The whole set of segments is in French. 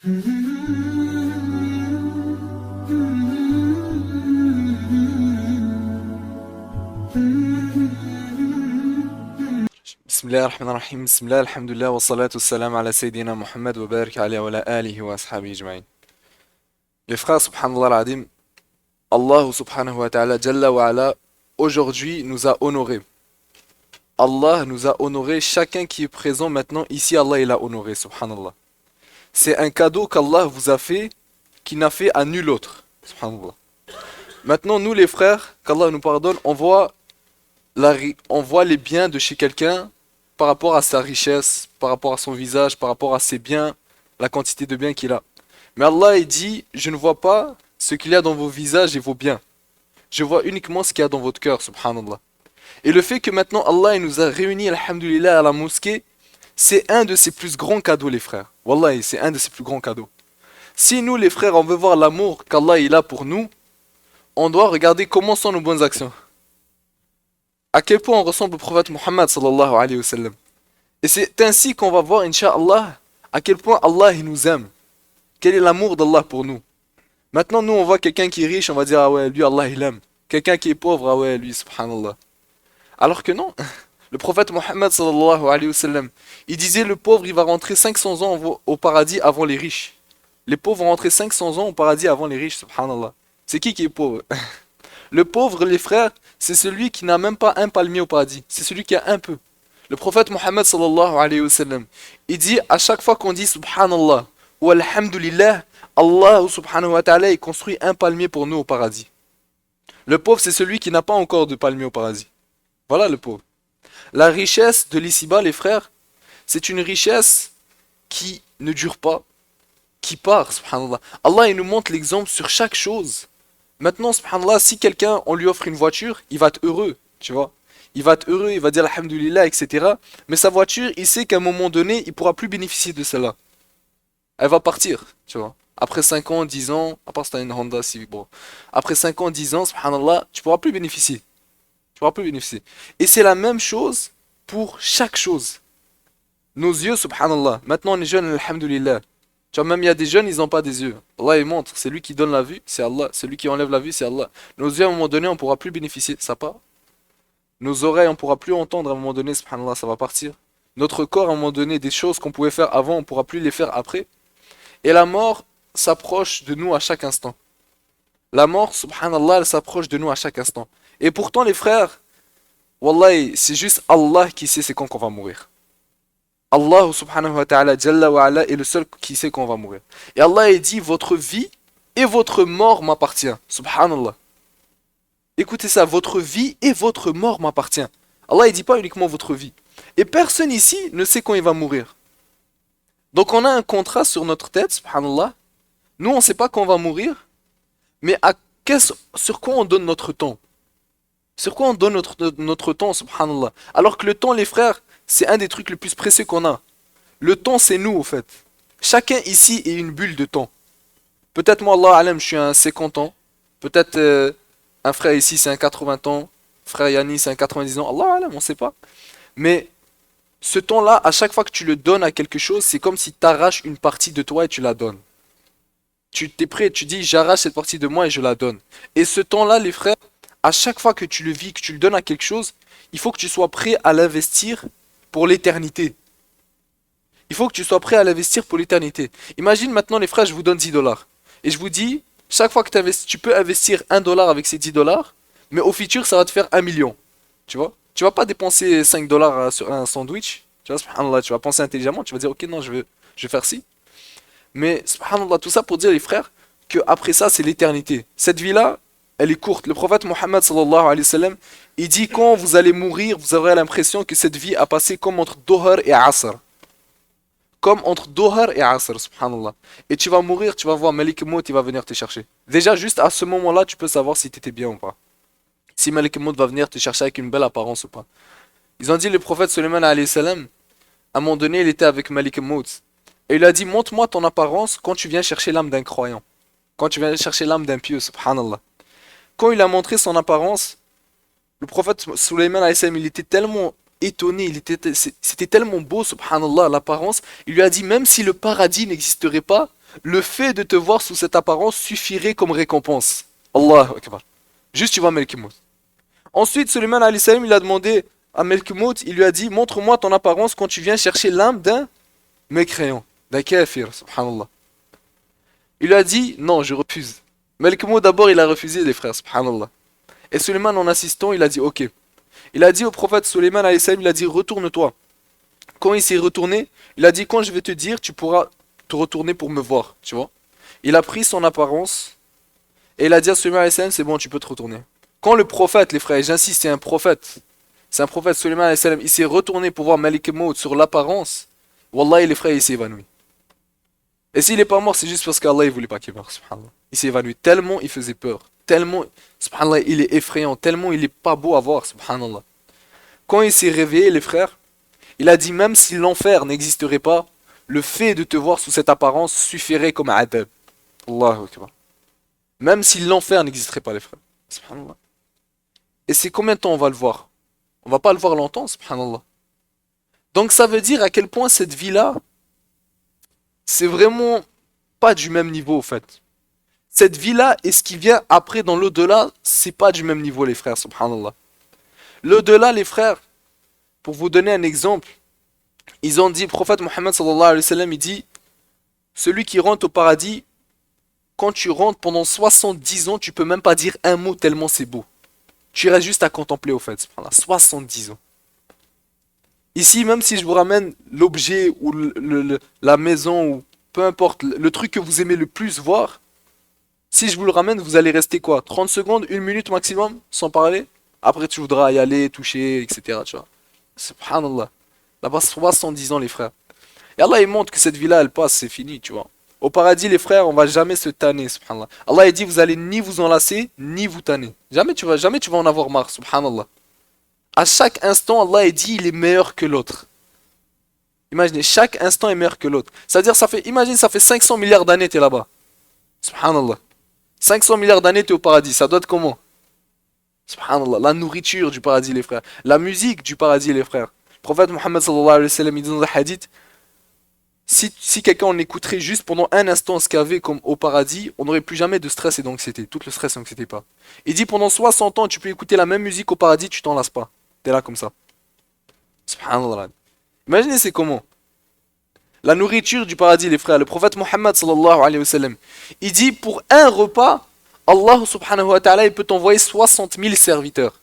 Bismillah ar-Rahman ar-Rahim, Bismillah, alhamdulillah, wa salatu salam ala Sayyidina Muhammad wa barik alayhi wa ala alihi wa ashabihi ajma'in. Les frères, subhanallah al-Adim, Allah subhanahu wa ta'ala, Jalla wa ala, aujourd'hui nous a honorés. Allah nous a honorés, chacun qui est présent maintenant ici, Allah il a honoré, subhanallah. C'est un cadeau qu'Allah vous a fait, qu'il n'a fait à nul autre, subhanallah. Maintenant, nous les frères, qu'Allah nous pardonne, on voit les biens de chez quelqu'un par rapport à sa richesse, par rapport à son visage, par rapport à ses biens, la quantité de biens qu'il a. Mais Allah il dit, je ne vois pas ce qu'il y a dans vos visages et vos biens. Je vois uniquement ce qu'il y a dans votre cœur, subhanallah. Et le fait que maintenant Allah il nous a réunis, alhamdulillah, à la mosquée, c'est un de ses plus grands cadeaux, les frères. Wallahi, c'est un de ses plus grands cadeaux. Si nous, les frères, on veut voir l'amour qu'Allah il a pour nous, on doit regarder comment sont nos bonnes actions. À quel point on ressemble au prophète Muhammad sallallahu alayhi wa sallam. Et c'est ainsi qu'on va voir, Inch'Allah, à quel point Allah il nous aime. Quel est l'amour d'Allah pour nous. Maintenant, nous, on voit quelqu'un qui est riche, on va dire, ah ouais, lui, Allah il aime. Quelqu'un qui est pauvre, ah ouais, lui, subhanallah. Alors que non, le prophète Muhammad sallallahu alayhi wa sallam, il disait, le pauvre, il va rentrer 500 ans au paradis avant les riches. Les pauvres vont rentrer 500 ans au paradis avant les riches, subhanallah. C'est qui est pauvre? Le pauvre, les frères, c'est celui qui n'a même pas un palmier au paradis. C'est celui qui a un peu. Le prophète Muhammad sallallahu alayhi wa sallam, il dit à chaque fois qu'on dit subhanallah ou alhamdulillah, Allah subhanahu wa ta'ala il construit un palmier pour nous au paradis. Le pauvre, c'est celui qui n'a pas encore de palmier au paradis. Voilà le pauvre. La richesse de l'ici-bas, les frères, c'est une richesse qui ne dure pas, qui part, subhanallah. Allah il nous montre l'exemple sur chaque chose. Maintenant, subhanallah, si quelqu'un, on lui offre une voiture, il va être heureux, tu vois. Il va être heureux, il va dire alhamdulillah, etc. Mais sa voiture, il sait qu'à un moment donné, il pourra plus bénéficier de celle-là. Elle va partir, tu vois. Après 5 ans, 10 ans, à part si t'as une Honda Civic, bon. Après 5 ans, 10 ans, subhanallah, tu pourras plus bénéficier. Tu pourras plus bénéficier. Et c'est la même chose pour chaque chose. Nos yeux, subhanallah. Maintenant, on est jeunes, alhamdulillah. Tu vois, même il y a des jeunes, ils n'ont pas des yeux. Allah, il montre. C'est lui qui donne la vue, c'est Allah. Celui qui enlève la vue, c'est Allah. Nos yeux, à un moment donné, on ne pourra plus bénéficier. Ça part. Nos oreilles, on ne pourra plus entendre à un moment donné, subhanallah, ça va partir. Notre corps, à un moment donné, des choses qu'on pouvait faire avant, on ne pourra plus les faire après. Et la mort s'approche de nous à chaque instant. La mort, subhanallah, elle s'approche de nous à chaque instant. Et pourtant, les frères, wallahi, c'est juste Allah qui sait c'est quand qu'on va mourir. Allah subhanahu wa ta'ala Jalla wa ala est le seul qui sait qu'on va mourir. Et Allah il dit votre vie et votre mort m'appartient. Subhanallah. Écoutez ça, votre vie et votre mort m'appartient. Allah il dit pas uniquement votre vie. Et personne ici ne sait quand il va mourir. Donc on a un contrat sur notre tête, subhanallah. Nous on sait pas quand on va mourir, mais sur quoi on donne notre temps? Sur quoi on donne notre temps, subhanallah? Alors que le temps, les frères, c'est un des trucs les plus précieux qu'on a. Le temps, c'est nous, au fait. Chacun ici est une bulle de temps. Peut-être moi, Allah alam, je suis un 50 ans. Peut-être un frère ici, c'est un 80 ans. Frère Yanni, c'est un 90 ans. Allah alam, on sait pas. Mais ce temps-là, à chaque fois que tu le donnes à quelque chose, c'est comme si tu arraches une partie de toi et tu la donnes. Tu t'es prêt, tu dis, j'arrache cette partie de moi et je la donne. Et ce temps-là, les frères, à chaque fois que tu le vis, que tu le donnes à quelque chose, il faut que tu sois prêt à l'investir pour l'éternité. Il faut que tu sois prêt à l'investir pour l'éternité. Imagine maintenant les frères, je vous donne 10 dollars. Et je vous dis, chaque fois que tu peux investir 1 dollar avec ces 10 dollars, mais au futur ça va te faire 1 million. Tu vois? Tu vas pas dépenser 5 dollars sur un sandwich. Tu vois, subhanallah, tu vas penser intelligemment, tu vas dire, ok, non, je vais faire ci. Mais, subhanallah, tout ça pour dire les frères, que après ça c'est l'éternité. Cette vie-là, elle est courte. Le prophète Mohammed sallallahu alayhi wa sallam, il dit quand vous allez mourir, vous aurez l'impression que cette vie a passé comme entre Dohar et Asr. Comme entre Dohar et Asr, subhanallah. Et tu vas mourir, tu vas voir Malik Maut, il va venir te chercher. Déjà, juste à ce moment-là, tu peux savoir si tu étais bien ou pas. Si Malik Maut va venir te chercher avec une belle apparence ou pas. Ils ont dit, le prophète Sulayman alayhi salam, à un moment donné, il était avec Malik Maut. Et il a dit, montre-moi ton apparence quand tu viens chercher l'âme d'un croyant. Quand tu viens chercher l'âme d'un pieux, subhanallah. Quand il a montré son apparence, le prophète Sulayman alayhi salam, il était tellement étonné, c'était tellement beau, subhanallah, l'apparence. Il lui a dit, même si le paradis n'existerait pas, le fait de te voir sous cette apparence suffirait comme récompense. Allahu Akbar. Juste tu vois Malik Mout. Ensuite, Suleiman alayhi salam, il a demandé à Malik Mout, il lui a dit, montre-moi ton apparence quand tu viens chercher l'âme d'un mécréant, d'un kafir, subhanallah. Il lui a dit, non, je refuse. Malik Mout d'abord, il a refusé, les frères, subhanallah. Et Suleiman, en insistant, il a dit, ok. Il a dit au prophète Suleiman alayhi salam, il a dit, retourne-toi. Quand il s'est retourné, il a dit, quand je vais te dire, tu pourras te retourner pour me voir, tu vois. Il a pris son apparence, et il a dit à Suleiman alayhi salam, c'est bon, tu peux te retourner. Quand le prophète, les frères, et j'insiste, c'est un prophète Suleiman alayhi salam, il s'est retourné pour voir Malik Maud sur l'apparence, Wallah, les frères, il s'est évanoui. Et s'il est pas mort, c'est juste parce qu'Allah, il voulait pas qu'il meure, subhanallah. Il s'est évanoui tellement il faisait peur, tellement, subhanallah, il est effrayant, tellement il est pas beau à voir, subhanallah. Quand il s'est réveillé, les frères, il a dit, même si l'enfer n'existerait pas, le fait de te voir sous cette apparence suffirait comme adab. Allahu Akbar. Même si l'enfer n'existerait pas, les frères. Subhanallah. Et c'est combien de temps on va le voir? On va pas le voir longtemps, subhanallah. Donc ça veut dire à quel point cette vie-là, c'est vraiment pas du même niveau, au fait. Cette vie-là et ce qui vient après dans l'au-delà, c'est pas du même niveau, les frères, subhanallah. L'au-delà, les frères, pour vous donner un exemple, ils ont dit, le prophète Mohammed sallallahu alayhi wa sallam, il dit, celui qui rentre au paradis, quand tu rentres pendant 70 ans, tu peux même pas dire un mot tellement c'est beau. Tu restes juste à contempler au fait, subhanallah, 70 ans. Ici, même si je vous ramène l'objet ou la maison ou peu importe, le truc que vous aimez le plus voir, si je vous le ramène, vous allez rester quoi? 30 secondes, 1 minute maximum, sans parler? Après, tu voudras y aller, toucher, etc. Tu vois. Subhanallah. Là-bas, 70 ans, les frères. Et Allah, il montre que cette vie-là, elle passe, c'est fini, tu vois. Au paradis, les frères, on va jamais se tanner, subhanallah. Allah, il dit, vous allez ni vous enlacer, ni vous tanner. Jamais tu vas en avoir marre, subhanallah. À chaque instant, Allah, il dit, il est meilleur que l'autre. Imaginez, chaque instant est meilleur que l'autre. C'est-à-dire, imagine, ça fait 500 milliards d'années, t'es là-bas. Subhanallah. 500 milliards d'années, t'es au paradis. Ça doit être comment? Subhanallah. La nourriture du paradis, les frères. La musique du paradis, les frères. Le prophète Mohammed sallallahu alayhi wa sallam, il dit dans le hadith, si quelqu'un en écouterait juste pendant un instant ce qu'il y avait comme au paradis, on n'aurait plus jamais de stress et d'anxiété. Tout le stress et l'anxiété pas. Il dit pendant 60 ans, tu peux écouter la même musique au paradis, tu t'en lasses pas. T'es là comme ça. Subhanallah. Imaginez c'est comment. La nourriture du paradis, les frères. Le prophète Mohammed sallallahu alayhi wa sallam, il dit pour un repas, Allah subhanahu wa ta'ala, il peut t'envoyer 60 000 serviteurs.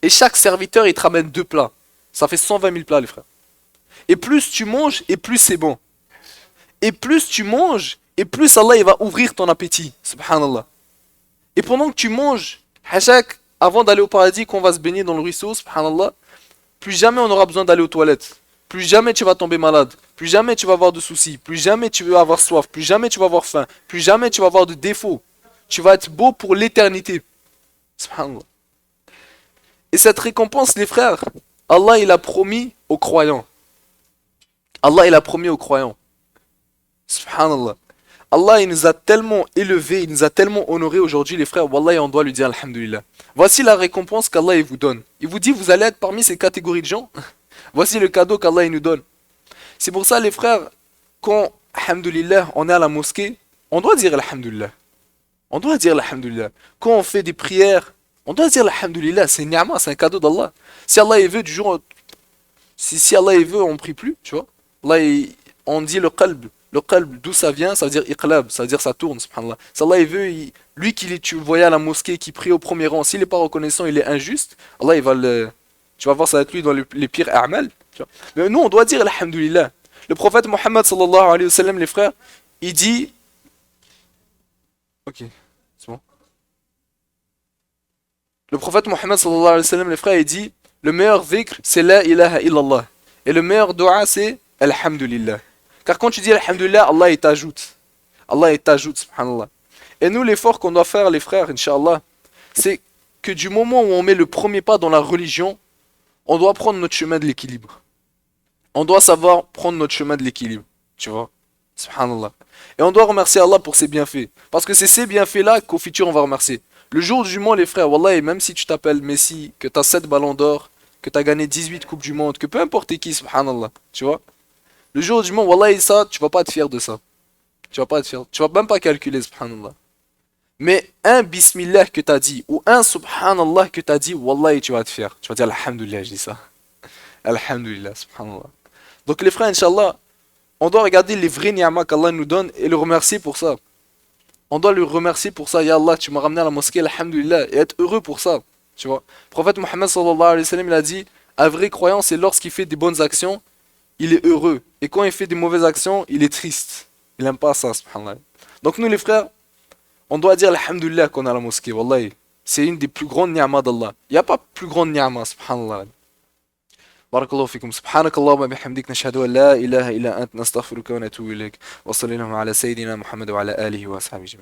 Et chaque serviteur, il te ramène 2 plats. Ça fait 120 000 plats, les frères. Et plus tu manges, et plus c'est bon. Et plus tu manges, et plus Allah il va ouvrir ton appétit. Subhanallah. Et pendant que tu manges, hachak, avant d'aller au paradis, qu'on va se baigner dans le ruisseau, subhanallah, plus jamais on aura besoin d'aller aux toilettes. Plus jamais tu vas tomber malade. Plus jamais tu vas avoir de soucis. Plus jamais tu vas avoir soif. Plus jamais tu vas avoir faim. Plus jamais tu vas avoir de défauts. Tu vas être beau pour l'éternité. Subhanallah. Et cette récompense, les frères, Allah il a promis aux croyants. Allah il a promis aux croyants. Subhanallah. Allah il nous a tellement élevés, il nous a tellement honorés aujourd'hui les frères, Wallah on doit lui dire Alhamdulillah. Voici la récompense qu'Allah il vous donne. Il vous dit vous allez être parmi ces catégories de gens. Voici le cadeau qu'Allah il nous donne. C'est pour ça les frères, quand Alhamdulillah on est à la mosquée, on doit dire Alhamdulillah. On doit dire Alhamdulillah. Quand on fait des prières, on doit dire Alhamdulillah, c'est une ni'ma, c'est un cadeau d'Allah. Si Allah il veut du jour, si Allah il veut on prie plus, tu vois. Allah on dit le qalb. Le qalb, d'où ça vient, ça veut dire iqlab, ça veut dire ça tourne, subhanallah. Si Allah il veut, lui tu le voyais à la mosquée, qui prie au premier rang, s'il n'est pas reconnaissant, il est injuste, Allah il va le... Tu vas voir ça avec lui dans les pires a'mal. Mais nous on doit dire alhamdulillah. Le prophète Mohammed sallallahu alayhi wa sallam, les frères, il dit... Ok, c'est bon. Le prophète Mohammed sallallahu alayhi wa sallam, les frères, il dit, le meilleur dhikr, c'est la ilaha illallah. Et le meilleur dua, c'est alhamdulillah. Car quand tu dis Alhamdulillah, Allah il t'ajoute. Allah il t'ajoute, subhanallah. Et nous, l'effort qu'on doit faire, les frères, Inch'Allah, c'est que du moment où on met le premier pas dans la religion, on doit prendre notre chemin de l'équilibre. On doit savoir prendre notre chemin de l'équilibre. Tu vois? Subhanallah. Et on doit remercier Allah pour ses bienfaits. Parce que c'est ces bienfaits-là qu'au futur on va remercier. Le jour du jugement, les frères, Wallah, même si tu t'appelles Messi, que tu as 7 ballons d'or, que tu as gagné 18 Coupes du Monde, que peu importe qui, subhanallah, tu vois? Le jour du jugement, Wallah, ça, tu vas pas être fier de ça. Tu vas pas être fier. Tu vas même pas calculer, subhanallah. Mais un bismillah que t'as dit, ou un subhanallah que t'as dit, wallahi, tu vas être fier. Tu vas dire alhamdulillah, je dis ça. Alhamdulillah, subhanallah. Donc les frères, Inch'Allah, on doit regarder les vrais ni'mas qu'Allah nous donne et le remercier pour ça. On doit le remercier pour ça. Ya Allah, tu m'as ramené à la mosquée, alhamdulillah, et être heureux pour ça. Tu vois. Le prophète Mohammed sallallahu alayhi wa sallam, il a dit, un vrai croyant, c'est lorsqu'il fait des bonnes actions, il est heureux. Et quand il fait des mauvaises actions, il est triste. Il n'aime pas ça, subhanallah. Donc nous les frères, on doit dire alhamdulillah qu'on a la mosquée, wallahi. C'est une des plus grandes ni'mas d'Allah. Il n'y a pas plus grande ni'ma, subhanallah. Barakallahu fikum. Subhanakallahumma bihamdik nashhadu an la ilaha illa ant nastaghfiruka wa natubu ilayk. Wa sallallahu ala sayyidina Muhammad wa ala alihi wa ashabihi.